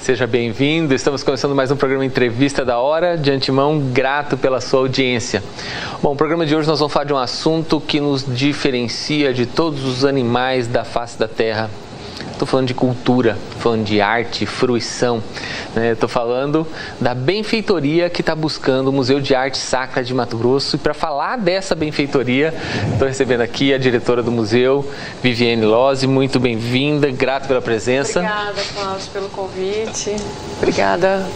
Seja bem-vindo. Estamos começando mais um programa Entrevista da Hora. De antemão, grato pela sua audiência. Bom, no programa de hoje nós vamos falar de um assunto que nos diferencia de todos os animais da face da Terra. Estou falando de cultura, estou falando de arte, fruição, né? Estou falando da benfeitoria que está buscando o Museu de Arte Sacra de Mato Grosso. E para falar dessa benfeitoria, estou recebendo aqui a diretora do museu, Viviane Lozzi. Muito bem-vinda, grato pela presença. Obrigada, Cláudio, pelo convite. Obrigada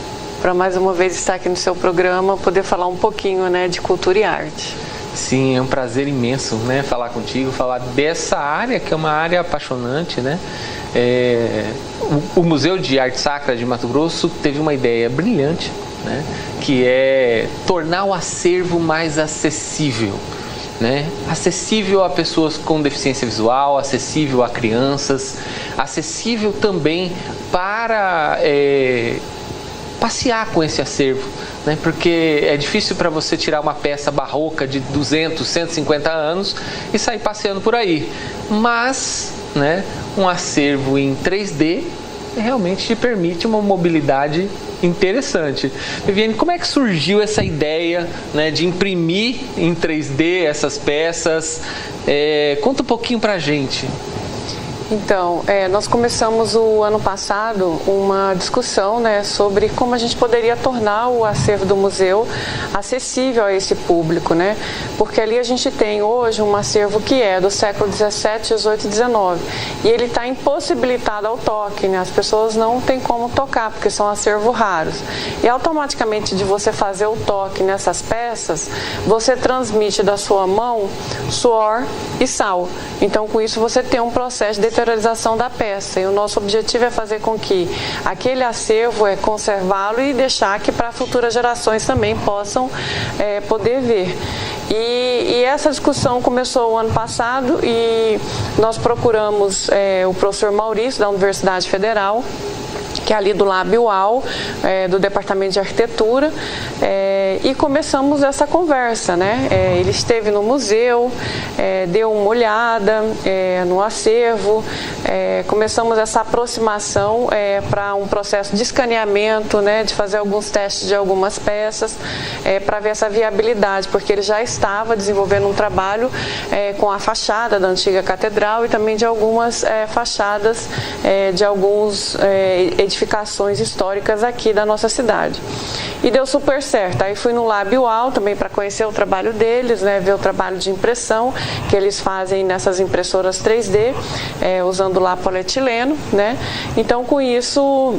por mais uma vez estar aqui no seu programa, poder falar um pouquinho, né, de cultura e arte. Sim, é um prazer imenso, né, falar contigo, falar dessa área que é uma área apaixonante, né? O Museu de Arte Sacra de Mato Grosso teve uma ideia brilhante, né, que é tornar o acervo mais acessível, né? Acessível a pessoas com deficiência visual, acessível a crianças, acessível também para passear com esse acervo, né? Porque é difícil para você tirar uma peça barroca de 200, 150 anos e sair passeando por aí. Mas, né, um acervo em 3D realmente te permite uma mobilidade interessante. Viviane, como é que surgiu essa ideia, né, de imprimir em 3D essas peças? Conta um pouquinho para a gente. Então, nós começamos o ano passado uma discussão, né, sobre como a gente poderia tornar o acervo do museu acessível a esse público, né? Porque ali a gente tem hoje um acervo que é do século XVII, XVIII e XIX e ele está impossibilitado ao toque, né? As pessoas não têm como tocar porque são acervos raros. E automaticamente de você fazer o toque nessas peças, você transmite da sua mão suor e sal. Então, com isso você tem um processo de deteriorização da peça e o nosso objetivo é fazer com que aquele acervo conservá-lo e deixar que para futuras gerações também possam poder ver. E essa discussão começou o ano passado e nós procuramos o professor Maurício da Universidade Federal, que é ali do Lab UAL, do Departamento de Arquitetura, e começamos essa conversa, né? Ele esteve no museu, deu uma olhada no acervo, começamos essa aproximação para um processo de escaneamento, né? De fazer alguns testes de algumas peças, para ver essa viabilidade, porque ele já estava desenvolvendo um trabalho com a fachada da antiga catedral e também de algumas fachadas de alguns edificações históricas aqui da nossa cidade. E deu super certo. Aí fui no Lab UAL também para conhecer o trabalho deles, né, ver o trabalho de impressão que eles fazem nessas impressoras 3D, usando lá polietileno, né? Então, com isso,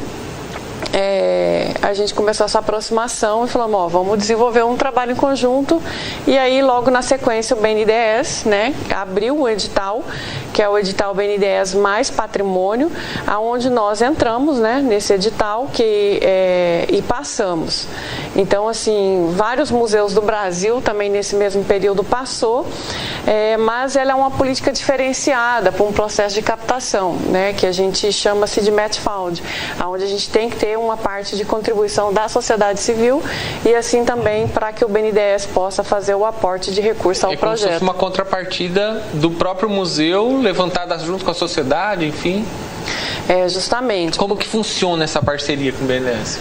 a gente começou essa aproximação e falamos, vamos desenvolver um trabalho em conjunto. E aí, logo na sequência, o BNDES, né, abriu o edital, que é o edital BNDES Mais Patrimônio, aonde nós entramos, né, nesse edital e passamos. Então, assim, vários museus do Brasil também nesse mesmo período passou, mas ela é uma política diferenciada para um processo de captação, né, que a gente chama-se de match fund, onde a gente tem que ter uma parte de contribuição da sociedade civil e assim também para que o BNDES possa fazer o aporte de recursos ao projeto. É como se fosse uma contrapartida do próprio museu, levantada junto com a sociedade, enfim. Justamente. Como que funciona essa parceria com o BNDES?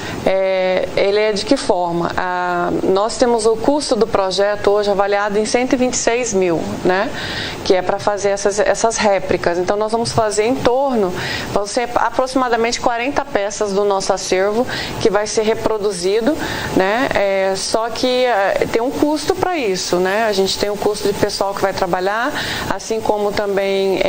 Ele é de que forma? Nós temos o custo do projeto hoje avaliado em 126 mil, né? Que é para fazer essas réplicas. Então, nós vamos fazer em torno, vão ser aproximadamente 40 peças do nosso acervo que vai ser reproduzido, né? Só que tem um custo para isso, né? A gente tem um custo de pessoal que vai trabalhar, assim como também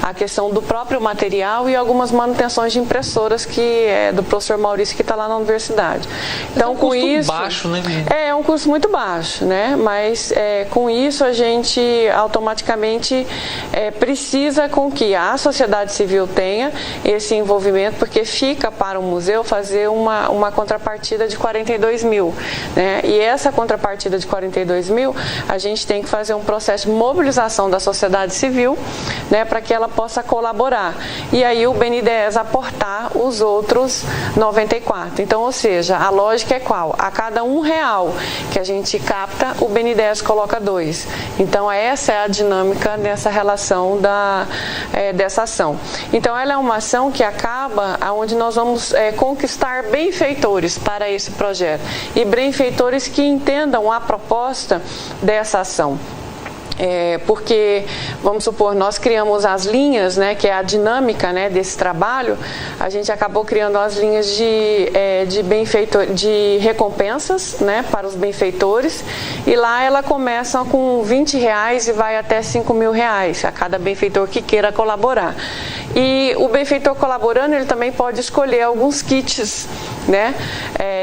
a questão do próprio material e algumas manutenções de impressoras que é do professor Maurício que está lá na universidade. Então, com isso, é um custo baixo, né? É um custo muito baixo, né? Mas com isso a gente automaticamente precisa com que a sociedade civil tenha esse envolvimento, porque fica para o museu fazer uma contrapartida de 42 mil, né? E essa contrapartida de 42 mil, a gente tem que fazer um processo de mobilização da sociedade civil, né? Para que ela possa colaborar. E aí aí o BNDES aportar os outros 94. Então, ou seja, a lógica é qual? A cada R$1 que a gente capta, o BNDES coloca 2. Então, essa é a dinâmica nessa relação dessa ação. Então, ela é uma ação que acaba onde nós vamos conquistar benfeitores para esse projeto e benfeitores que entendam a proposta dessa ação. Porque, vamos supor, nós criamos as linhas, né, que é a dinâmica, né, desse trabalho, a gente acabou criando as linhas de recompensas, né, para os benfeitores, e lá ela começa com R$20 e vai até R$5.000 a cada benfeitor que queira colaborar. E o benfeitor colaborando, ele também pode escolher alguns kits, né?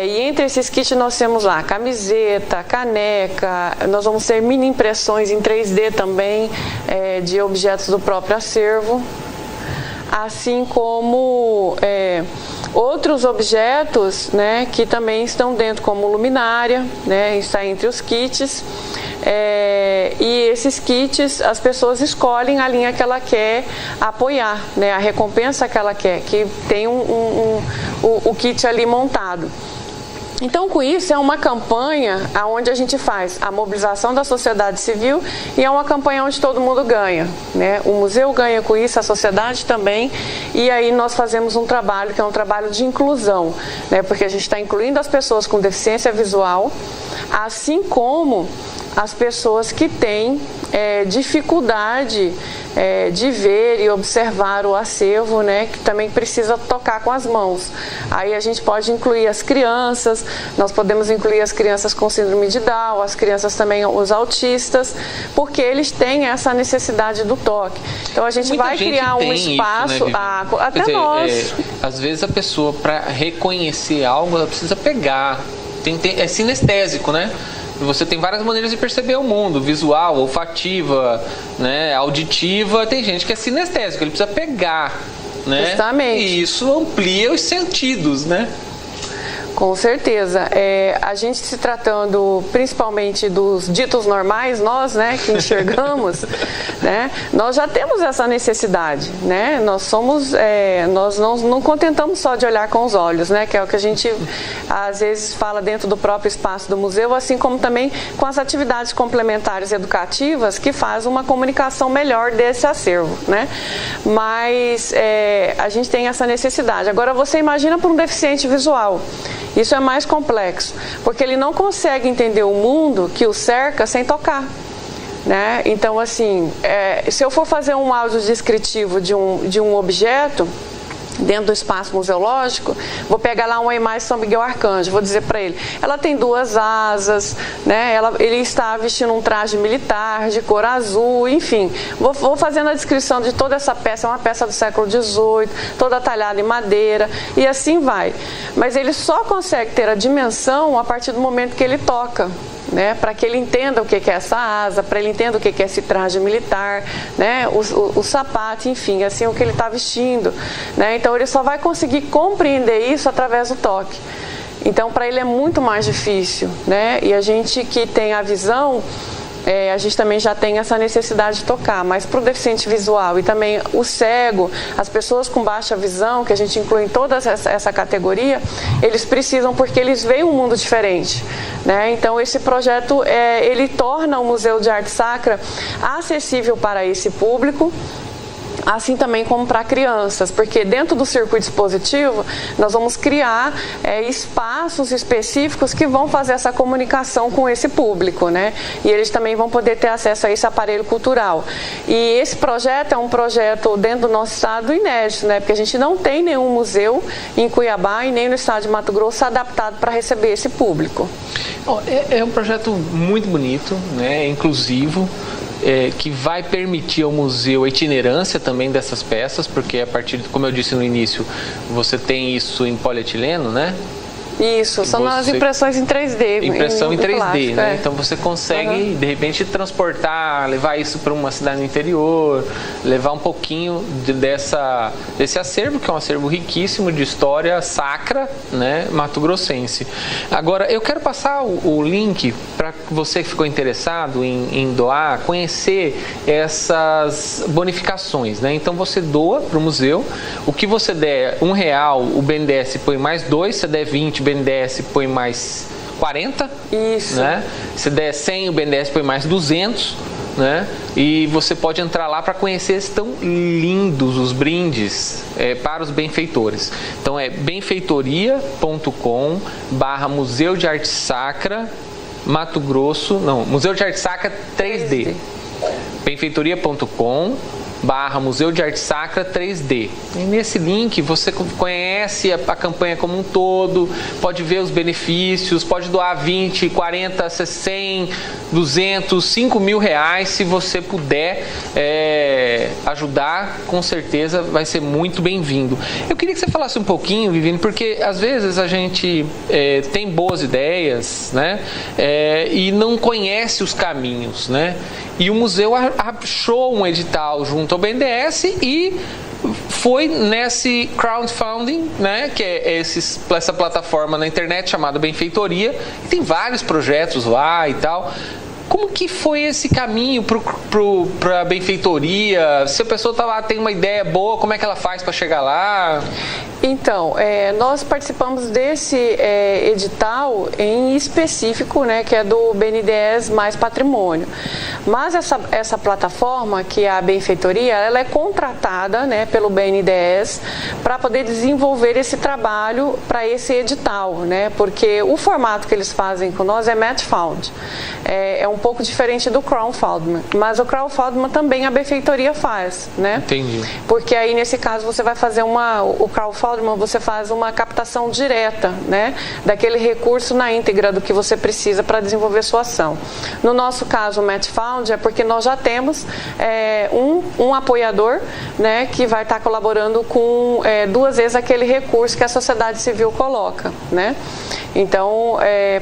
E entre esses kits nós temos lá camiseta, caneca, nós vamos ter mini impressões em 3D também, de objetos do próprio acervo, assim como outros objetos, né, que também estão dentro, como luminária, né, está entre os kits. E esses kits, as pessoas escolhem a linha que ela quer apoiar, né, a recompensa que ela quer, que tem o kit ali montado. Então, com isso, é uma campanha onde a gente faz a mobilização da sociedade civil e é uma campanha onde todo mundo ganha, né? O museu ganha com isso, a sociedade também, e aí nós fazemos um trabalho que é um trabalho de inclusão, né? Porque a gente está incluindo as pessoas com deficiência visual, assim como as pessoas que têm dificuldade de ver e observar o acervo, né, que também precisa tocar com as mãos. Aí a gente pode incluir as crianças, nós podemos incluir as crianças com síndrome de Down, as crianças também, os autistas, porque eles têm essa necessidade do toque. Então a gente vai criar um espaço, isso, né, até dizer, nós. Às vezes a pessoa, para reconhecer algo, ela precisa pegar. É sinestésico, né? Você tem várias maneiras de perceber o mundo, visual, olfativa, né, auditiva. Tem gente que é sinestésico, ele precisa pegar, né? Justamente. E isso amplia os sentidos, né? Com certeza. A gente se tratando principalmente dos ditos normais, nós, né, que enxergamos, né, nós já temos essa necessidade, né? Nós não contentamos só de olhar com os olhos, né, que é o que a gente às vezes fala dentro do próprio espaço do museu, assim como também com as atividades complementares educativas que faz uma comunicação melhor desse acervo, né? Mas a gente tem essa necessidade. Agora você imagina para um deficiente visual. Isso é mais complexo, porque ele não consegue entender o mundo que o cerca sem tocar, né? Então, assim, se eu for fazer um áudio descritivo de um objeto dentro do espaço museológico, vou pegar lá uma imagem de São Miguel Arcanjo, vou dizer para ele, ela tem 2 asas, né? Ele está vestindo um traje militar de cor azul, enfim, vou fazendo a descrição de toda essa peça, é uma peça do século XVIII, toda talhada em madeira, e assim vai. Mas ele só consegue ter a dimensão a partir do momento que ele toca, né, para que ele entenda o que é essa asa, para ele entenda o que é esse traje militar, né, o sapato, enfim, assim, o que ele está vestindo, né? Então ele só vai conseguir compreender isso através do toque. Então para ele é muito mais difícil, né? E a gente que tem a visão, a gente também já tem essa necessidade de tocar, mas para o deficiente visual e também o cego, as pessoas com baixa visão, que a gente inclui em toda essa categoria, eles precisam, porque eles veem um mundo diferente, né? Então esse projeto, ele torna o Museu de Arte Sacra acessível para esse público, assim também como para crianças, porque dentro do circuito expositivo nós vamos criar espaços específicos que vão fazer essa comunicação com esse público, né? E eles também vão poder ter acesso a esse aparelho cultural. E esse projeto é um projeto dentro do nosso estado inédito, né? Porque a gente não tem nenhum museu em Cuiabá e nem no estado de Mato Grosso adaptado para receber esse público. É um projeto muito bonito, né? Inclusivo. Que vai permitir ao museu a itinerância também dessas peças, porque a partir, como eu disse no início, você tem isso em polietileno, né? Isso, são as impressões em 3D. Impressão em 3D, plástico, né? Então você consegue, de repente, transportar, levar isso para uma cidade no interior, levar um pouquinho desse acervo, que é um acervo riquíssimo de história sacra, né, mato-grossense. Agora, eu quero passar o link para você que ficou interessado em doar, conhecer essas bonificações, né? Então você doa para o museu, o que você der R$1, o BNDES põe mais 2, se der 20, o BNDES põe mais 40, isso, né? Se der 100, o BNDES põe mais 200, né? E você pode entrar lá para conhecer, estão lindos os brindes para os benfeitores. Então é benfeitoria.com/Museu de Arte Sacra Mato Grosso, não, Museu de Arte Sacra 3D. benfeitoria.com/Museu de Arte Sacra 3D. E nesse link você conhece a campanha como um todo, pode ver os benefícios, pode doar 20, 40, 100, 200, 5 mil reais, se você puder ajudar, com certeza vai ser muito bem-vindo. Eu queria que você falasse um pouquinho, Viviane, porque às vezes a gente tem boas ideias, né, e não conhece os caminhos, né? E o museu achou um edital junto ao BNDES e foi nesse crowdfunding, né, que é essa plataforma na internet chamada Benfeitoria, e tem vários projetos lá e tal. Como que foi esse caminho para a benfeitoria? Se a pessoa tá lá, tem uma ideia boa, como é que ela faz para chegar lá? Então, nós participamos desse edital em específico, né, que é do BNDES Mais Patrimônio. Mas essa plataforma, que é a Benfeitoria, ela é contratada, né, pelo BNDES para poder desenvolver esse trabalho para esse edital, né, porque o formato que eles fazem com nós é match fund. É um pouco diferente do crowdfunding, mas o crowdfunding também a benfeitoria faz, né? Entendi. Porque aí nesse caso você vai fazer o crowdfunding, você faz uma captação direta, né, daquele recurso na íntegra do que você precisa para desenvolver sua ação. No nosso caso, o match fund é porque nós já temos um apoiador, né, que vai estar colaborando com 2 vezes aquele recurso que a sociedade civil coloca, né? Então,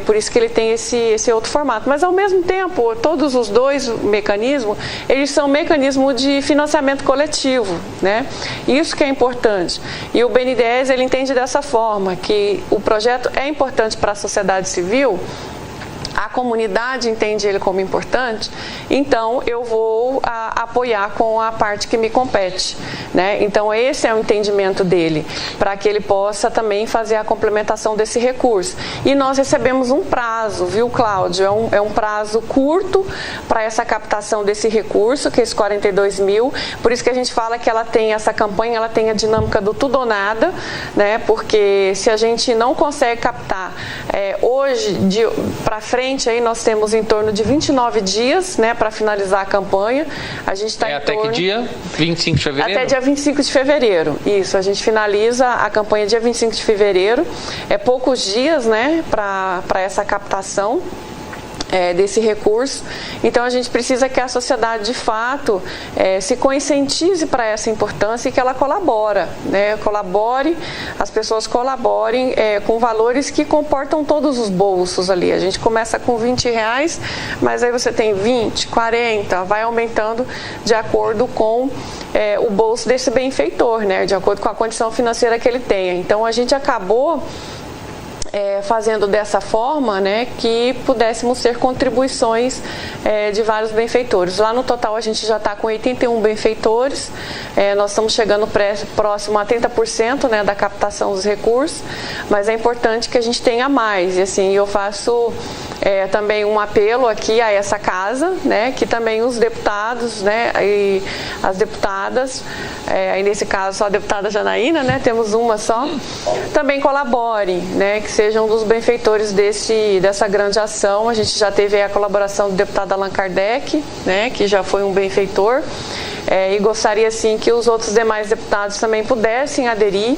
por isso que ele tem esse outro formato. Mas, ao mesmo tempo, todos os dois mecanismos, eles são mecanismos de financiamento coletivo, né? Isso que é importante. E o BNDES, ele entende dessa forma, que o projeto é importante para a sociedade civil, a comunidade entende ele como importante, então eu vou apoiar com a parte que me compete, né? Então esse é o entendimento dele, para que ele possa também fazer a complementação desse recurso. E nós recebemos um prazo, viu, Cláudio? É um prazo curto para essa captação desse recurso, que é esses 42 mil, por isso que a gente fala que ela tem essa campanha, ela tem a dinâmica do tudo ou nada, né? Porque se a gente não consegue captar hoje, para frente, aí nós temos em torno de 29 dias, né, para finalizar a campanha. A gente está até que dia? 25 de fevereiro? Até dia 25 de fevereiro. Isso, a gente finaliza a campanha dia 25 de fevereiro. É poucos dias, né, para essa captação desse recurso. Então a gente precisa que a sociedade de fato se conscientize para essa importância e que ela colabora, né? As pessoas colaborem com valores que comportam todos os bolsos ali. A gente começa com R$20, mas aí você tem 20, 40, vai aumentando de acordo com o bolso desse benfeitor, né? De acordo com a condição financeira que ele tenha. Então a gente acabou fazendo dessa forma, né, que pudéssemos ter contribuições de vários benfeitores. Lá no total a gente já está com 81 benfeitores, nós estamos chegando próximo a 30%, né, da captação dos recursos, mas é importante que a gente tenha mais. E assim, eu faço também um apelo aqui a essa casa, né, que também os deputados, né, e as deputadas, aí nesse caso só a deputada Janaína, né, temos uma só, também colaborem, né, que sejam dos benfeitores dessa grande ação. A gente já teve a colaboração do deputado Allan Kardec, né, que já foi um benfeitor, e gostaria sim que os outros demais deputados também pudessem aderir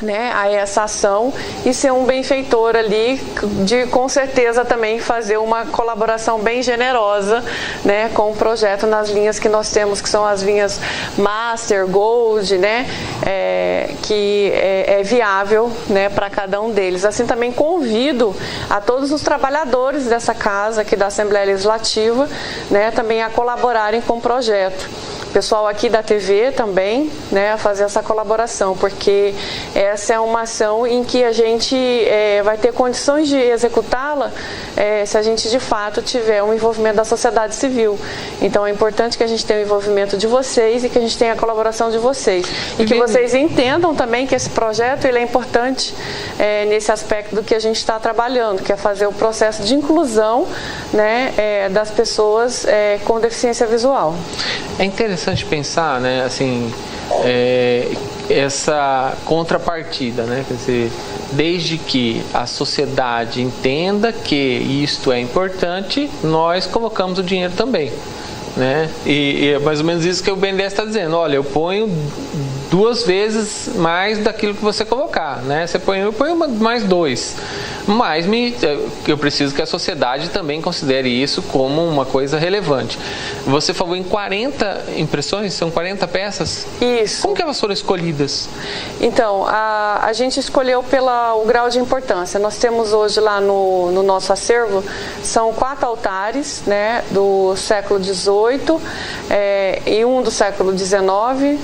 né, a essa ação e ser um benfeitor ali, de com certeza também fazer uma colaboração bem generosa, né, com o projeto nas linhas que nós temos, que são as linhas Master, Gold, né, que é viável, né, para cada um deles. Assim também convido a todos os trabalhadores dessa casa aqui da Assembleia Legislativa, né, também a colaborarem com o projeto. Pessoal aqui da TV também, né, a fazer essa colaboração, porque essa é uma ação em que a gente vai ter condições de executá-la se a gente de fato tiver um envolvimento da sociedade civil. Então é importante que a gente tenha o envolvimento de vocês e que a gente tenha a colaboração de vocês. E que vocês entendam também que esse projeto ele é importante nesse aspecto do que a gente está trabalhando, que é fazer o processo de inclusão, né, das pessoas com deficiência visual. É interessante pensar, né, assim, essa contrapartida, né, quer dizer, desde que a sociedade entenda que isto é importante, nós colocamos o dinheiro também, né, e é mais ou menos isso que o BNDES está dizendo. Olha, eu ponho 2 vezes mais daquilo que você colocar, né? Eu ponho mais 2, mas eu preciso que a sociedade também considere isso como uma coisa relevante. Você falou em 40 impressões, são 40 peças? Isso. Como que elas foram escolhidas? Então, a gente escolheu pelo grau de importância. Nós temos hoje lá no nosso acervo, são 4 altares, né, do século XVIII e um do século XIX.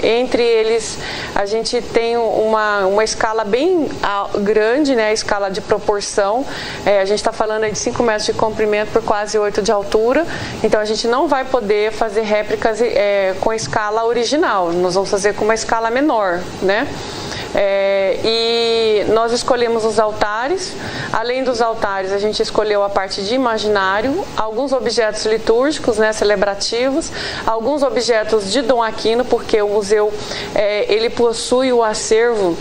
Entre eles, a gente tem uma escala bem grande, né, a escala de proporção. A gente está falando aí de 5 metros de comprimento por quase 8 de altura. Então, a gente não vai poder fazer réplicas com escala original. Nós vamos fazer com uma escala menor, né? E nós escolhemos os altares. Além dos altares, a gente escolheu a parte de imaginário, alguns objetos litúrgicos, né, celebrativos, alguns objetos de Dom Aquino, porque o museu ele possui o acervo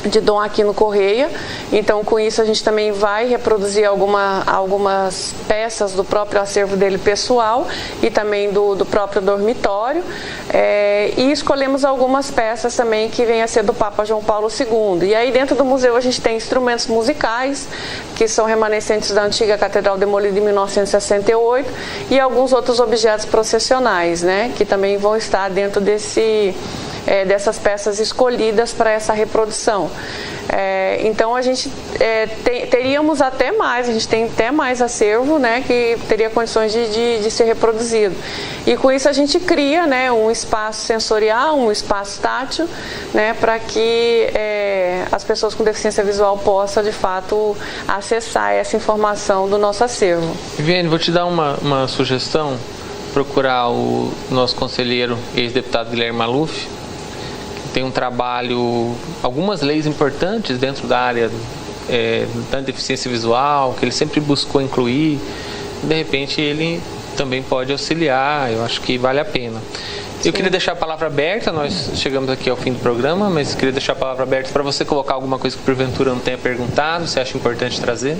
de Dom Aquino Correia. Então, com isso, a gente também vai reproduzir algumas peças do próprio acervo dele pessoal e também do próprio dormitório. E escolhemos algumas peças também que vêm a ser do Papa João Paulo II. E aí, dentro do museu, a gente tem instrumentos musicais, que são remanescentes da antiga catedral demolida em 1968, e alguns outros objetos processionais, né, que também vão estar dentro dessas peças escolhidas para essa reprodução. Então a gente teríamos até mais, a gente tem até mais acervo, né, que teria condições de ser reproduzido. E com isso a gente cria, né, um espaço sensorial, um espaço tátil, né, para que as pessoas com deficiência visual possam de fato acessar essa informação do nosso acervo. Viviane, vou te dar uma sugestão: procurar o nosso conselheiro, ex-deputado Guilherme Maluf. Tem um trabalho, algumas leis importantes dentro da área da deficiência visual, que ele sempre buscou incluir. De repente ele também pode auxiliar, eu acho que vale a pena. Eu queria deixar a palavra aberta, nós chegamos aqui ao fim do programa, mas queria deixar a palavra aberta para você colocar alguma coisa que porventura não tenha perguntado, você acha importante trazer?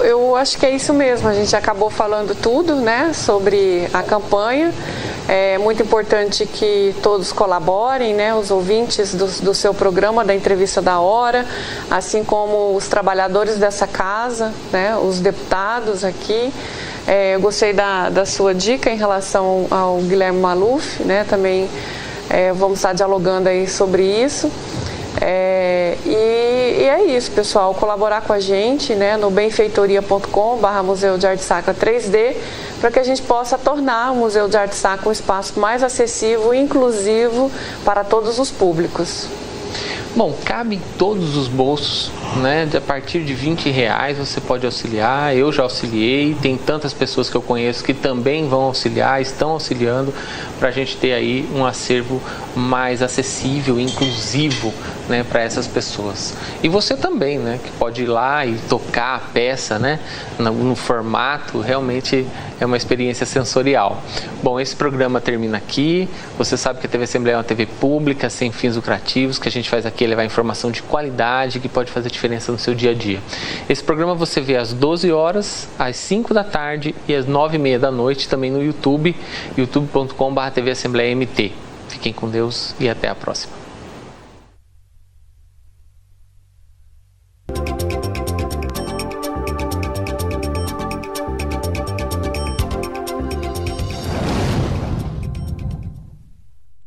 Eu acho que é isso mesmo, a gente acabou falando tudo, né, sobre a campanha. É muito importante que todos colaborem, né, os ouvintes do seu programa, da Entrevista da Hora, assim como os trabalhadores dessa casa, né, os deputados aqui. Eu gostei da sua dica em relação ao Guilherme Maluf, né, também vamos estar dialogando aí sobre isso. E é isso, pessoal, colaborar com a gente, né, no benfeitoria.com/Museu de Arte Sacra 3D, para que a gente possa tornar o Museu de Arte Sacra um espaço mais acessível e inclusivo para todos os públicos. Bom, cabe em todos os bolsos, né? A partir de R$20 você pode auxiliar. Eu já auxiliei, tem tantas pessoas que eu conheço que também vão auxiliar, estão auxiliando, para a gente ter aí um acervo mais acessível e inclusivo, né, para essas pessoas. E você também, né, que pode ir lá e tocar a peça, né, no formato, realmente é uma experiência sensorial. Bom, esse programa termina aqui. Você sabe que a TV Assembleia é uma TV pública, sem fins lucrativos, que a gente faz aqui é levar informação de qualidade que pode fazer diferença no seu dia a dia. Esse programa você vê às 12 horas, às 5 da tarde e às 9h30 da noite, também no YouTube, youtube.com/TV Assembleia MT. Fiquem com Deus e até a próxima.